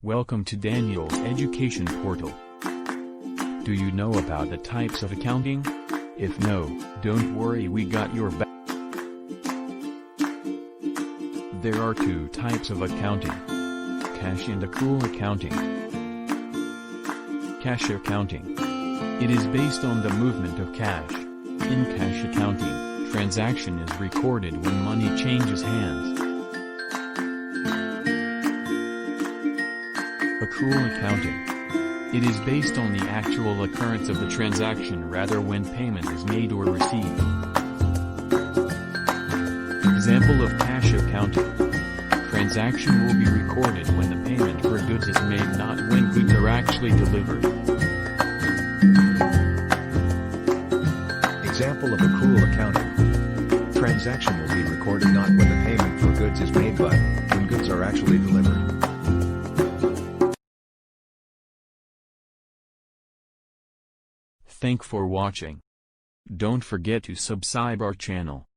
Welcome to Danyal Education Portal. Do you know about the types of accounting? If no, don't worry, we got your back. There are two types of accounting: cash and accrual accounting. Cash accounting. It is based on the movement of cash. In cash accounting, transaction is recorded when money changes hands. Accrual accounting. It is based on the actual occurrence of the transaction rather when payment is made or received. Example of cash accounting. Transaction will be recorded when the payment for goods is made, not when goods are actually delivered. Example of accrual accounting. Transaction will be recorded not when the payment for goods is made but when goods are actually delivered. Thank for watching. Don't forget to subscribe our channel.